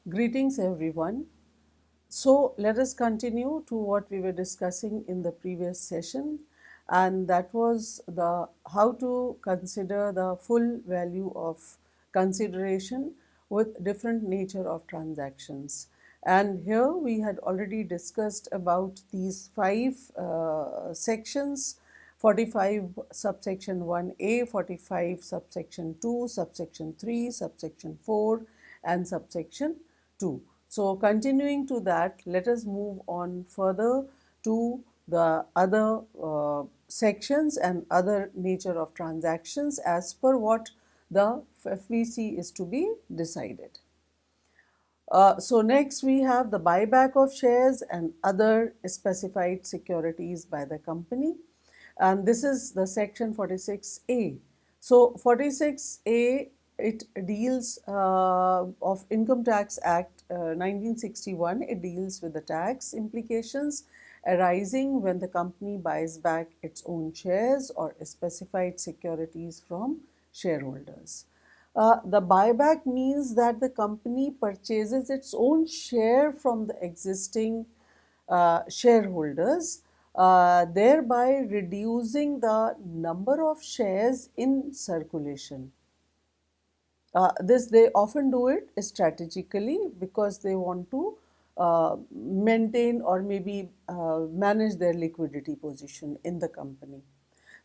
Greetings everyone. So let us continue to what we were discussing in the previous session, and that was the how to consider the full value of consideration with different nature of transactions. And here we had already discussed about these five sections: 45 subsection 1a, 45 subsection 2, subsection 3, subsection 4, and subsection 2. So continuing to that, let us move on further to the other sections and other nature of transactions as per what the FVC is to be decided. So next we have the buyback of shares and other specified securities by the company, and this is the section 46A. So 46A, it deals of Income Tax Act 1961. It deals with the tax implications arising when the company buys back its own shares or specified securities from shareholders. The buyback means that the company purchases its own share from the existing shareholders, thereby reducing the number of shares in circulation. This they often do it strategically because they want to maintain or maybe manage their liquidity position in the company.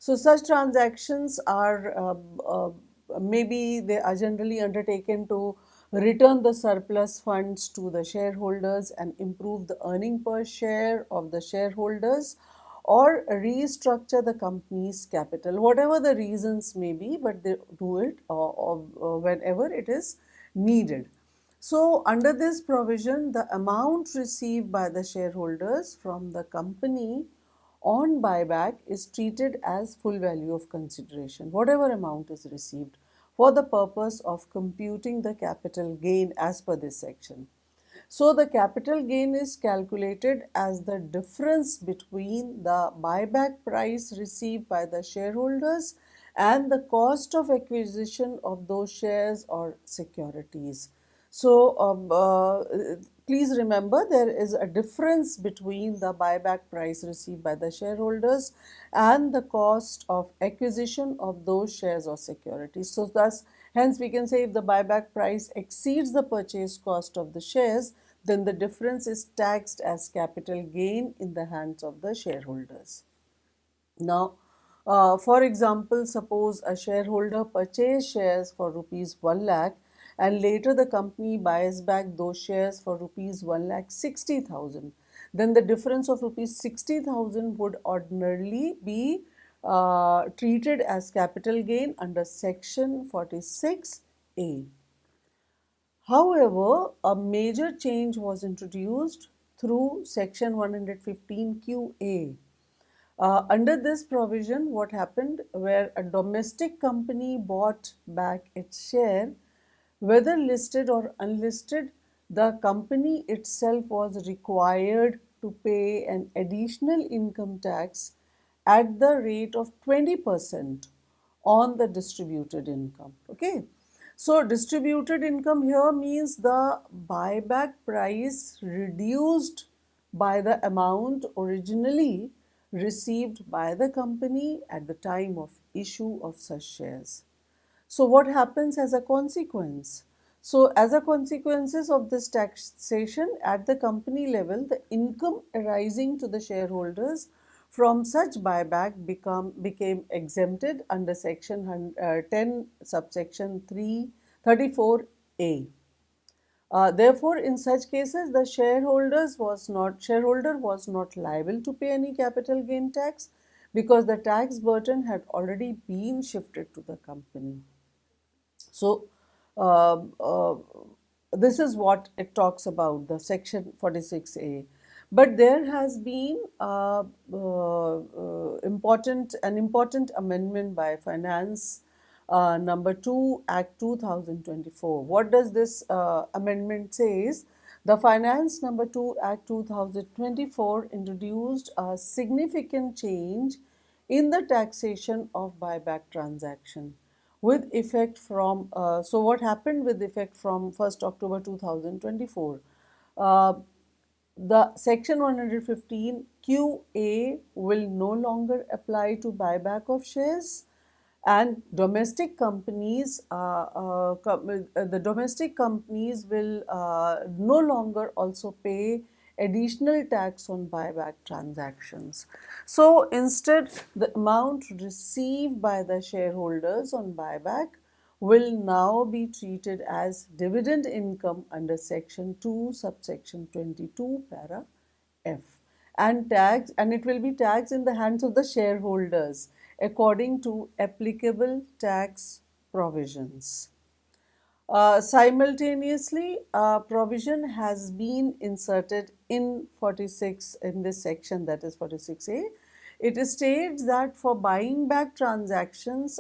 So such transactions are maybe they are generally undertaken to return the surplus funds to the shareholders and improve the earning per share of the shareholders, or restructure the company's capital, whatever the reasons may be, but they do it whenever it is needed. So under this provision, the amount received by the shareholders from the company on buyback is treated as full value of consideration, whatever amount is received, for the purpose of computing the capital gain as per this section. So the capital gain is calculated as the difference between the buyback price received by the shareholders and the cost of acquisition of those shares or securities. So please remember, there is a difference between the buyback price received by the shareholders and the cost of acquisition of those shares or securities. So thus, hence we can say if the buyback price exceeds the purchase cost of the shares, then the difference is taxed as capital gain in the hands of the shareholders. Now, for example, suppose a shareholder purchased shares for rupees 1 lakh, and later the company buys back those shares for rupees 1,60,000. Then the difference of rupees 60,000 would ordinarily be treated as capital gain under section 46A. However, a major change was introduced through section 115QA. Under this provision, what happened, where a domestic company bought back its share, whether listed or unlisted, the company itself was required to pay an additional income tax at the rate of 20% on the distributed income. Okay. So distributed income here means the buyback price reduced by the amount originally received by the company at the time of issue of such shares. So what happens as a consequence? So as a consequences of this taxation at the company level, the income arising to the shareholders from such buyback became exempted under section 10 subsection 34A. Therefore, in such cases, the shareholder was not liable to pay any capital gain tax because the tax burden had already been shifted to the company. So, uh, uh, this is what it talks about, the section 46A. But there has been an important amendment by Finance number 2, Act 2024. What does this amendment says? The Finance number 2, Act 2024 introduced a significant change in the taxation of buyback transaction. with effect from, so what happened with effect from 1st October 2024? Uh, the Section 115 QA will no longer apply to buyback of shares, and domestic companies, the domestic companies will no longer also pay additional tax on buyback transactions. So instead, the amount received by the shareholders on buyback will now be treated as dividend income under Section 2, subsection 22, para F, and it will be taxed in the hands of the shareholders according to applicable tax provisions. Simultaneously, a provision has been inserted in 46, in this section, that is 46A. It states that for buying back transactions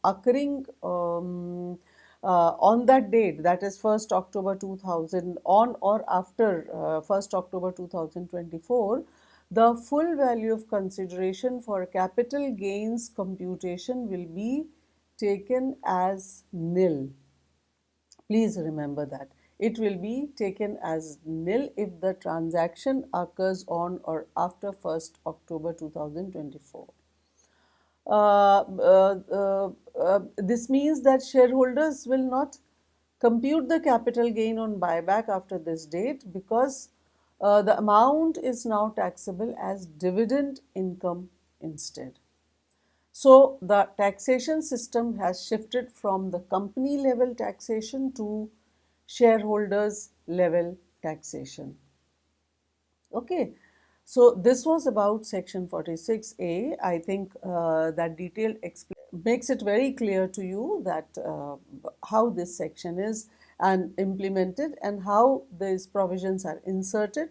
occurring on that date, that is 1st October 2000, on or after 1st October 2024, the full value of consideration for capital gains computation will be taken as nil. Please remember that. It will be taken as nil if the transaction occurs on or after 1st October 2024. This means that shareholders will not compute the capital gain on buyback after this date, because the amount is now taxable as dividend income instead. So the taxation system has shifted from the company level taxation to shareholders level taxation. Okay, so this was about Section 46A. I think that detailed makes it very clear to you that how this section is and implemented, and how these provisions are inserted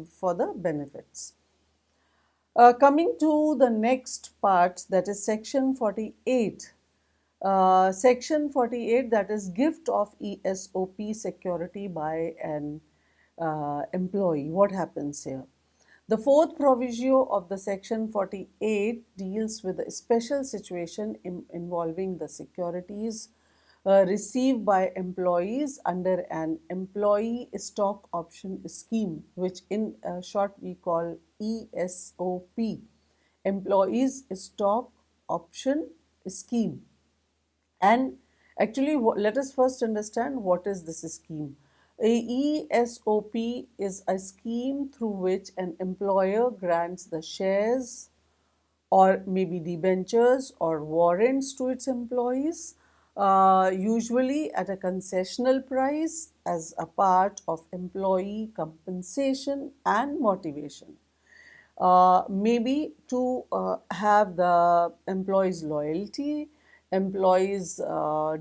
for the benefits. Coming to the next part, that is Section 48. Section 48, that is gift of ESOP security by an employee. What happens here? The fourth proviso of the Section 48 deals with a special situation involving the securities received by employees under an employee stock option scheme, which in short we call ESOP, Employees Stock Option Scheme. And actually, let us first understand what is this scheme. A ESOP is a scheme through which an employer grants the shares or maybe debentures or warrants to its employees, usually at a concessional price as a part of employee compensation and motivation. Maybe to have the employees' loyalty, employees'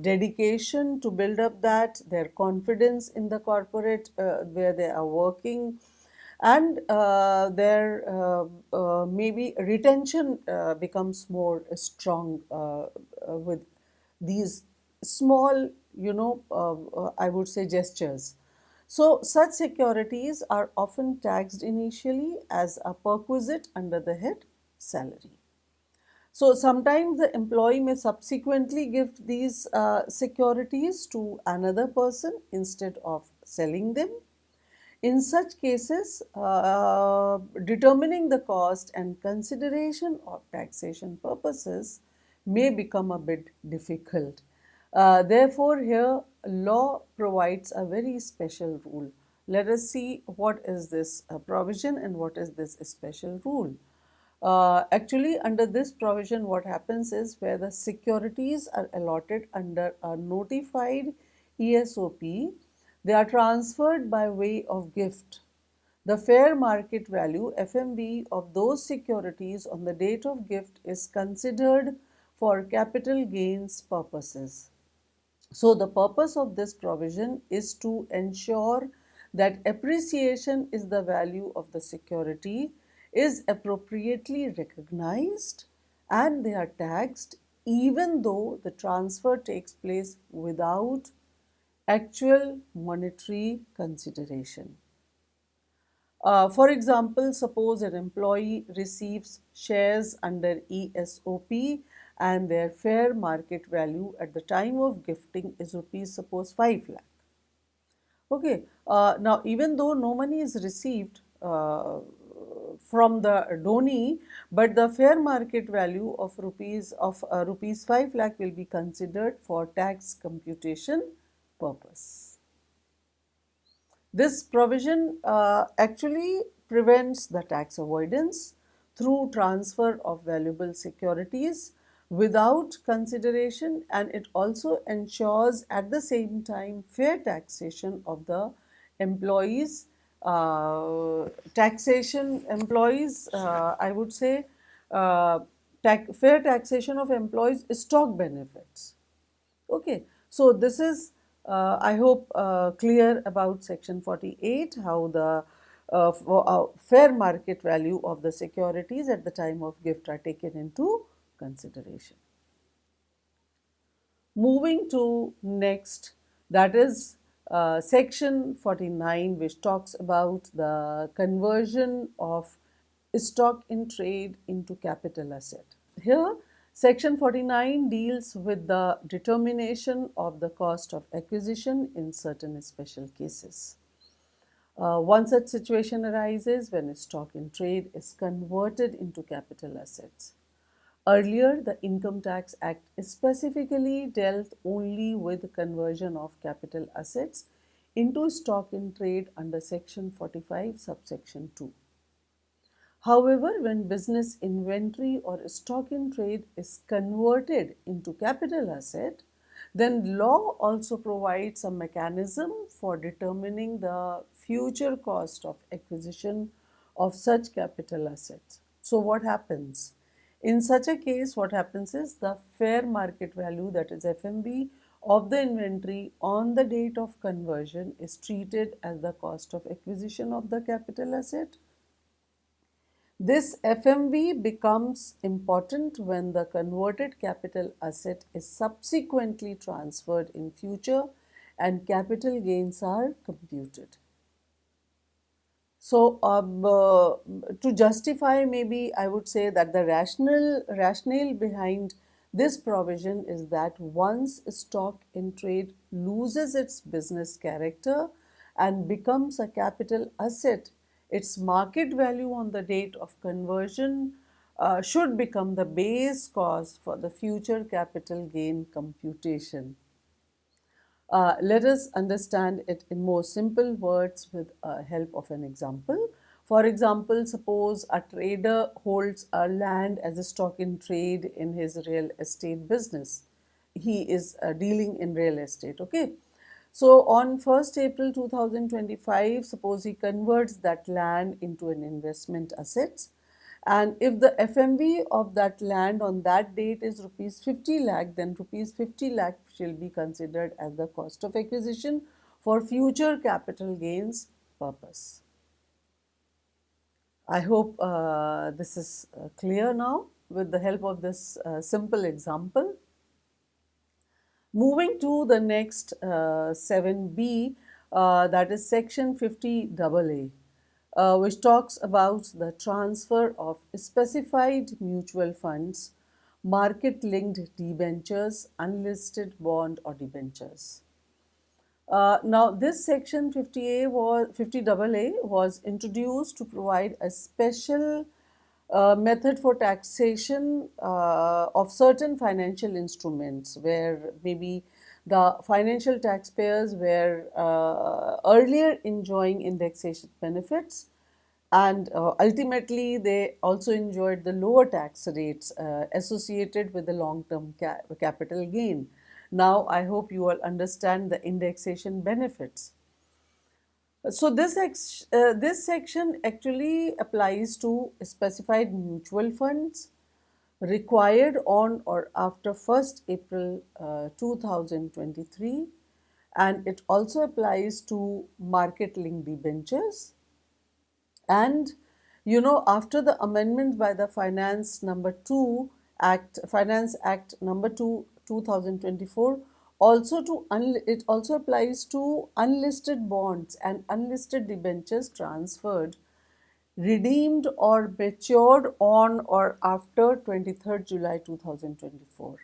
dedication to build up that, their confidence in the corporate where they are working, and their maybe retention becomes more strong with these small, I would say, gestures. So, such securities are often taxed initially as a perquisite under the head salary. So, sometimes the employee may subsequently give these securities to another person instead of selling them. In such cases, determining the cost and consideration of taxation purposes may become a bit difficult. Therefore, here law provides a very special rule. Let us see what is this provision and what is this special rule. Actually, under this provision, what happens is, where the securities are allotted under a notified ESOP, they are transferred by way of gift. The fair market value FMV of those securities on the date of gift is considered for capital gains purposes. So, the purpose of this provision is to ensure that appreciation is the value of the security is appropriately recognized and they are taxed even though the transfer takes place without actual monetary consideration. For example, suppose an employee receives shares under ESOP and their fair market value at the time of gifting is rupees suppose 5 lakh. Okay, now even though no money is received from the donee, but the fair market value of rupees 5 lakh will be considered for tax computation purpose. This provision actually prevents the tax avoidance through transfer of valuable securities without consideration, and it also ensures at the same time fair taxation of the employees. I would say, uh, fair taxation of employees stock benefits. Okay, so this is, I hope, clear about Section 48, how the fair market value of the securities at the time of gift are taken into consideration. Moving to next, that is Section 49, which talks about the conversion of stock in trade into capital asset. Here, Section 49 deals with the determination of the cost of acquisition in certain special cases. One such situation arises when a stock in trade is converted into capital assets. Earlier, the Income Tax Act specifically dealt only with conversion of capital assets into stock in trade under Section 45, subsection 2. However, when business inventory or stock in trade is converted into capital asset, then law also provides a mechanism for determining the future cost of acquisition of such capital assets. So what happens? In such a case, what happens is the fair market value, that is FMV, of the inventory on the date of conversion is treated as the cost of acquisition of the capital asset. This FMV becomes important when the converted capital asset is subsequently transferred in future and capital gains are computed. So, to justify, maybe I would say that the rationale behind this provision is that once stock in trade loses its business character and becomes a capital asset, its market value on the date of conversion should become the base cost for the future capital gain computation. Let us understand it in more simple words with help of an example. For example, suppose a trader holds a land as a stock in trade in his real estate business. He is dealing in real estate, okay? So on 1st April 2025, suppose he converts that land into an investment asset, and if the FMV of that land on that date is rupees 50 lakh, then rupees 50 lakh shall be considered as the cost of acquisition for future capital gains purpose. I hope this is clear now with the help of this simple example. Moving to the next 7B, that is Section 50AA, which talks about the transfer of specified mutual funds, market-linked debentures, unlisted bond or debentures. Now, this Section 50AA was introduced to provide a special method for taxation of certain financial instruments, where maybe the financial taxpayers were earlier enjoying indexation benefits, and ultimately they also enjoyed the lower tax rates associated with the long-term capital gain. Now, I hope you all understand the indexation benefits. So this section actually applies to specified mutual funds required on or after 1st April 2023, and it also applies to market linked debentures. And after the amendment by the Finance Act number 2 2024, it also applies to unlisted bonds and unlisted debentures transferred redeemed or matured on or after 23rd July 2024.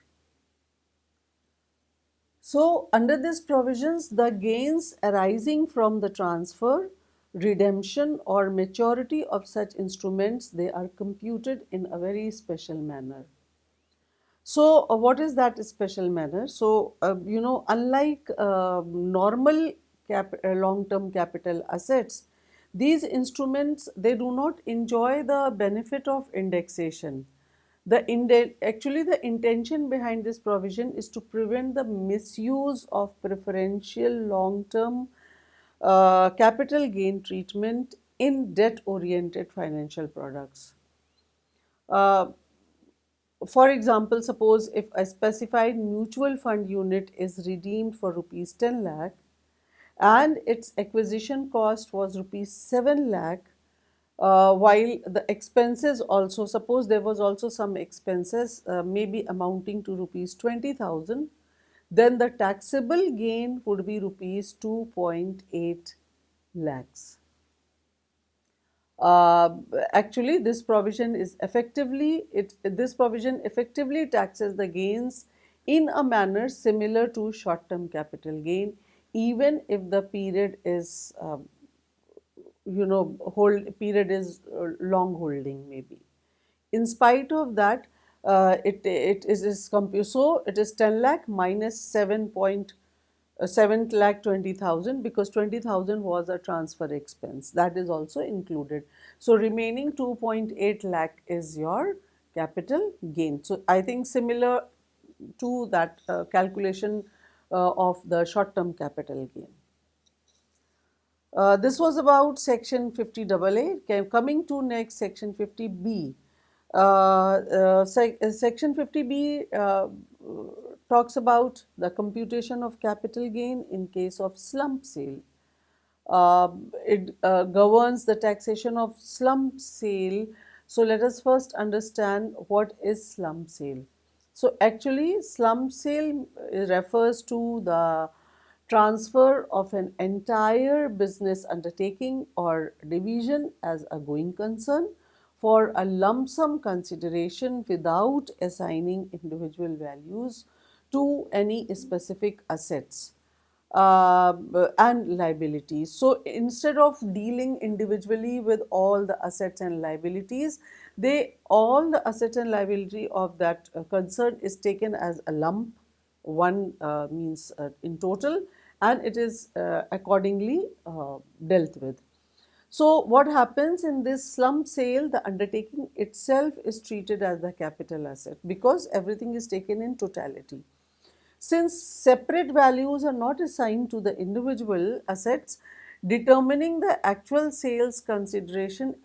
So, under these provisions, the gains arising from the transfer, redemption, or maturity of such instruments, they are computed in a very special manner. So, what is that special manner? So, unlike normal long-term capital assets, these instruments, they do not enjoy the benefit of indexation. Actually, the intention behind this provision is to prevent the misuse of preferential long-term capital gain treatment in debt-oriented financial products. Uh, for example, suppose if a specified mutual fund unit is redeemed for rupees 10 lakh and its acquisition cost was rupees 7 lakh, while the expenses also, suppose there was also some expenses maybe amounting to rupees 20,000, then the taxable gain would be rupees 2.8 lakhs. Uh, Actually, this provision effectively taxes the gains in a manner similar to short-term capital gain, even if the period is hold period is long holding maybe. In spite of that, it is 10 lakh minus 7 lakh 20,000, because 20,000 was a transfer expense that is also included. So remaining 2.8 lakh is your capital gain. So I think similar to that calculation of the short term capital gain. This was about section 50AA. Coming to next, section 50B. Section 50B talks about the computation of capital gain in case of slump sale. It governs the taxation of slump sale. So let us first understand what is slump sale. So actually, slump sale refers to the transfer of an entire business undertaking or division as a going concern for a lump sum consideration without assigning individual values to any specific assets and liabilities. So instead of dealing individually with all the assets and liabilities, all the assets and liability of that concern is taken as a lump, one means in total, and it is accordingly dealt with. So what happens in this slump sale, the undertaking itself is treated as the capital asset because everything is taken in totality. Since separate values are not assigned to the individual assets, determining the actual sales consideration,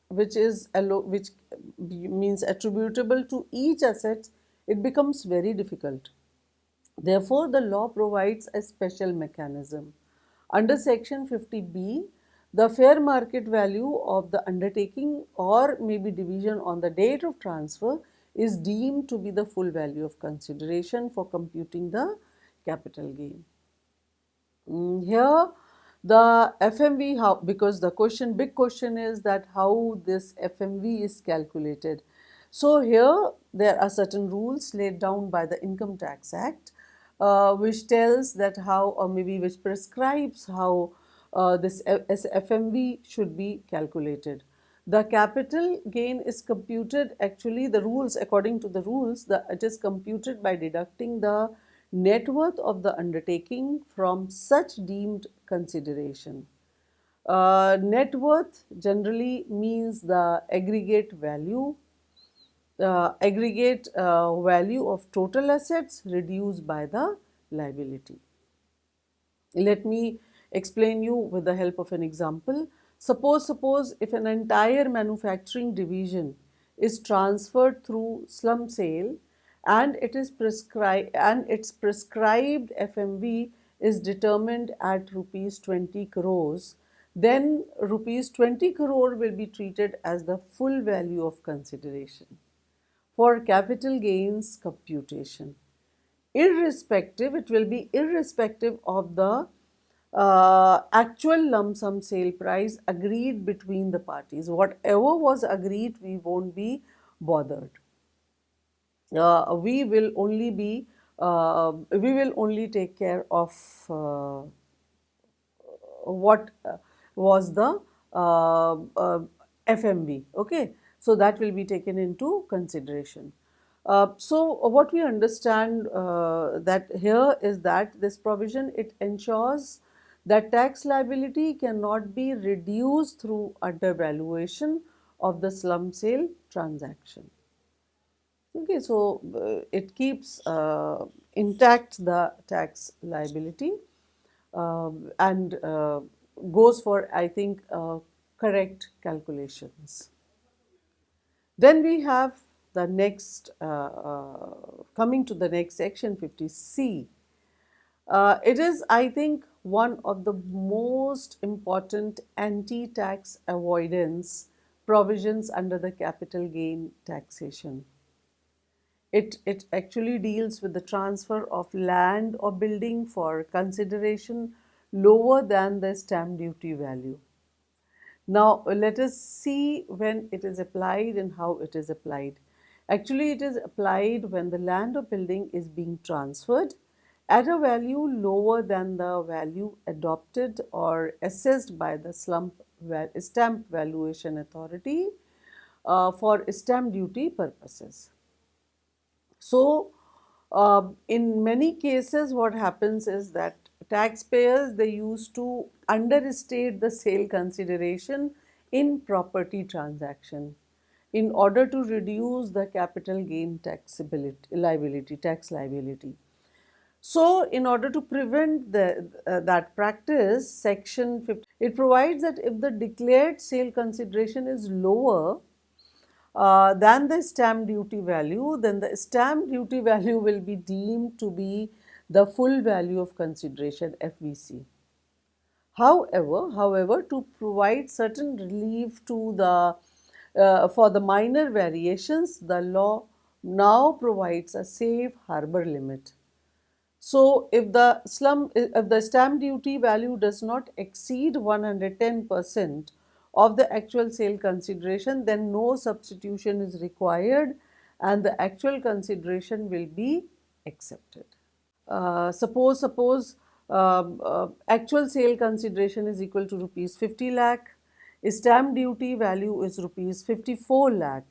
which means attributable to each asset, it becomes very difficult. Therefore, the law provides a special mechanism. Under section 50B, the fair market value of the undertaking or maybe division on the date of transfer is deemed to be the full value of consideration for computing the capital gain. Here the FMV, because the big question is that how this FMV is calculated. So here there are certain rules laid down by the Income Tax Act, which tells that how, or maybe which prescribes how this FMV should be calculated. The capital gain is computed, actually the rules, according to the rules, it is computed by deducting the net worth of the undertaking from such deemed consideration. Net worth generally means the aggregate value of total assets reduced by the liability. Let me explain you with the help of an example. Suppose if an entire manufacturing division is transferred through slump sale and its prescribed FMV is determined at rupees 20 crores, then rupees 20 crore will be treated as the full value of consideration for capital gains computation. It will be irrespective of the actual lump sum sale price agreed between the parties. Whatever was agreed, we won't be bothered. We will only take care of what was the FMV. Okay, so that will be taken into consideration. So what we understand that here is that this provision, it ensures that tax liability cannot be reduced through undervaluation of the slum sale transaction. Okay, so it keeps intact the tax liability, and goes for, I think, correct calculations. Then we have the next, coming to the next section, 50C. It is, I think, one of the most important anti-tax avoidance provisions under the capital gain taxation. It actually deals with the transfer of land or building for consideration lower than the stamp duty value. Now, let us see when it is applied and how it is applied. Actually, it is applied when the land or building is being transferred at a value lower than the value adopted or assessed by the stamp valuation authority for stamp duty purposes. So, in many cases, what happens is that taxpayers, they used to understate the sale consideration in property transaction in order to reduce the capital gain tax liability. So, in order to prevent that practice, Section 50, it provides that if the declared sale consideration is lower than the stamp duty value, then the stamp duty value will be deemed to be the full value of consideration, FVC. However, to provide certain relief to the for the minor variations, the law now provides a safe harbor limit. So, if the stamp duty value does not exceed 110% of the actual sale consideration, then no substitution is required and the actual consideration will be accepted. Suppose actual sale consideration is equal to rupees 50 lakh, stamp duty value is rupees 54 lakh.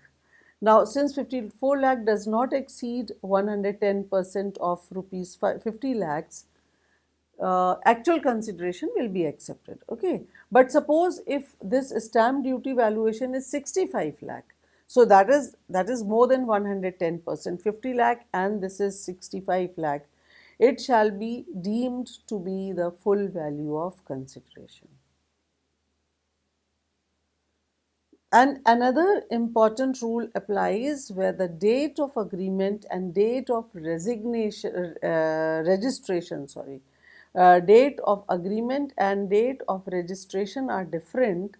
Now, since 54 lakh does not exceed 110% of rupees 50 lakhs, actual consideration will be accepted. Okay, but suppose if this stamp duty valuation is 65 lakh, so that is more than 110%, 50 lakh and this is 65 lakh, it shall be deemed to be the full value of consideration. And another important rule applies where the date of agreement and date of registration, date of agreement and date of registration are different.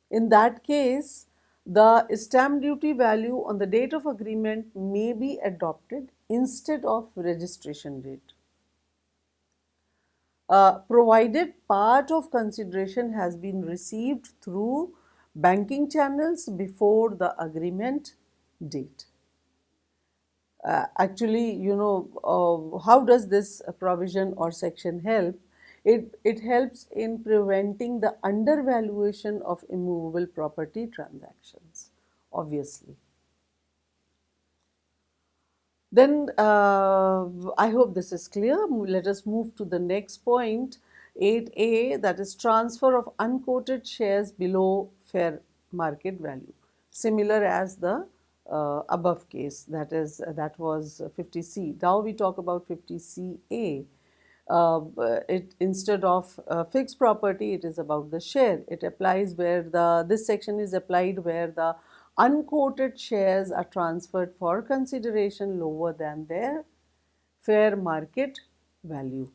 In that case, the stamp duty value on the date of agreement may be adopted instead of registration date, provided part of consideration has been received through banking channels before the agreement date. Actually, how does this provision or section help? It helps in preventing the undervaluation of immovable property transactions, obviously. Then I hope this is clear. Let us move to the next point, 8A, that is transfer of unquoted shares below fair market value, similar as the above case, that was 50C. Now we talk about 50CA. It instead of fixed property, it is about the share. It applies where this section is applied where the unquoted shares are transferred for consideration lower than their fair market value.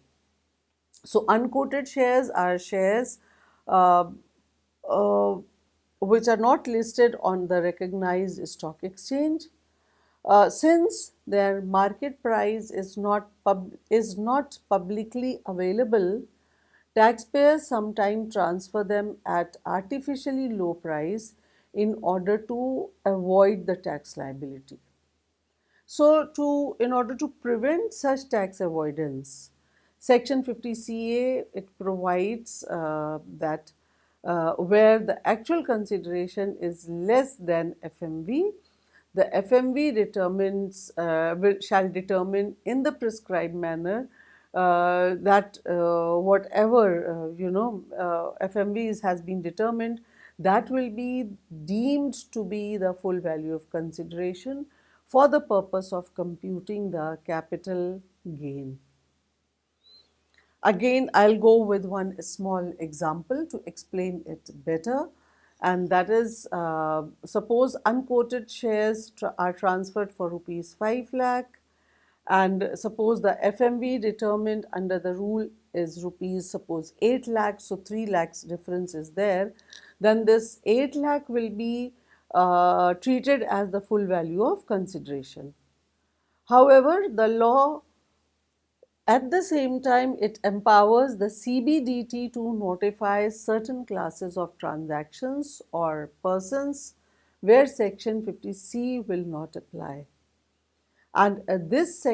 So, unquoted shares are shares uh, uh, which are not listed on the recognized stock exchange. Since their market price is not publicly available taxpayers sometimes transfer them at artificially low price in order to avoid the tax liability. So, in order to prevent such tax avoidance, Section 50 CA it provides that where the actual consideration is less than FMV, the FMV shall determine in the prescribed manner that whatever FMV has been determined, that will be deemed to be the full value of consideration for the purpose of computing the capital gain. Again, I'll go with one small example to explain it better, and that is suppose unquoted shares are transferred for rupees 5 lakh, and suppose the FMV determined under the rule is rupees suppose 8 lakh, so 3 lakhs difference is there, then this 8 lakh will be treated as the full value of consideration. However, the law at the same time, it empowers the CBDT to notify certain classes of transactions or persons where Section 50C will not apply. And this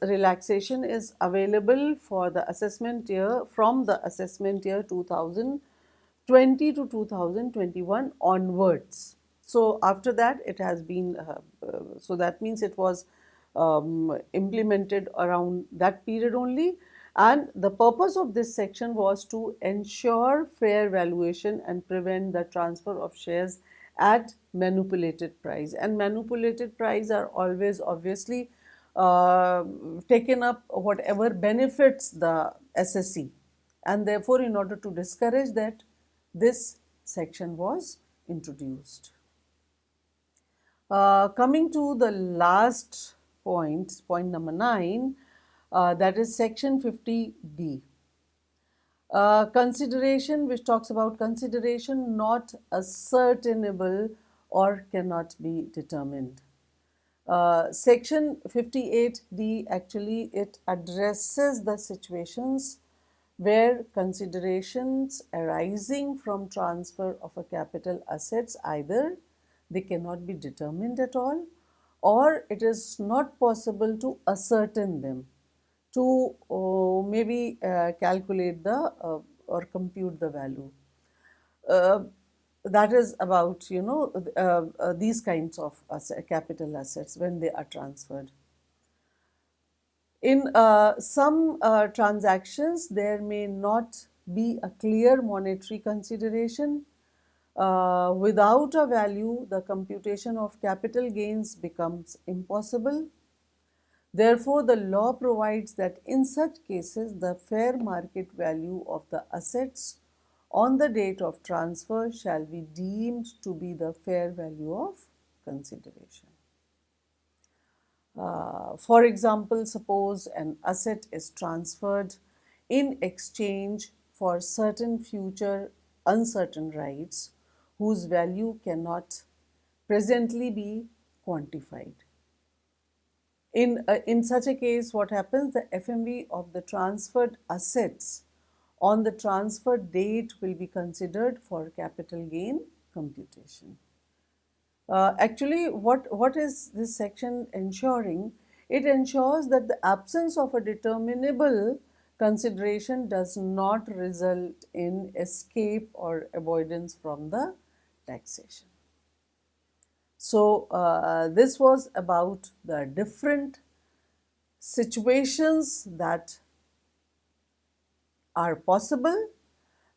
relaxation is available for the assessment year from the assessment year 2020 to 2021 onwards. So after that, it has been, so that means it was implemented around that period only. And the purpose of this section was to ensure fair valuation and prevent the transfer of shares at manipulated price. And manipulated price are always obviously taken up whatever benefits the SSC. And therefore, in order to discourage that, this section was introduced. Coming to the last point, point number 9, that is Section 50D. Consideration, which talks about consideration not ascertainable or cannot be determined. Section 58D actually it addresses the situations where considerations arising from transfer of a capital assets either they cannot be determined at all, or it is not possible to ascertain them, to maybe calculate the or compute the value. That is about these kinds of capital assets when they are transferred. In some transactions, there may not be a clear monetary consideration. Without a value, the computation of capital gains becomes impossible. Therefore, the law provides that in such cases, the fair market value of the assets on the date of transfer shall be deemed to be the fair value of consideration. For example, suppose an asset is transferred in exchange for certain future uncertain rights whose value cannot presently be quantified. In such a case, what happens? The FMV of the transferred assets on the transfer date will be considered for capital gain computation. Actually, what is this section ensuring? It ensures that the absence of a determinable consideration does not result in escape or avoidance from the taxation. So, this was about the different situations that are possible,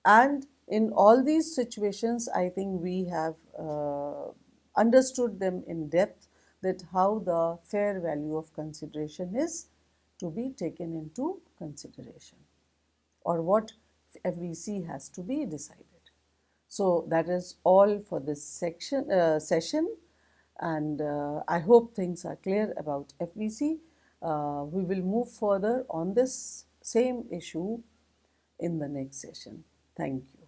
and in all these situations, I think we have understood them in depth, that how the fair value of consideration is to be taken into consideration, or what FVC has to be decided. So that is all for this session, and I hope things are clear about FVC. We will move further on this same issue in the next session. Thank you.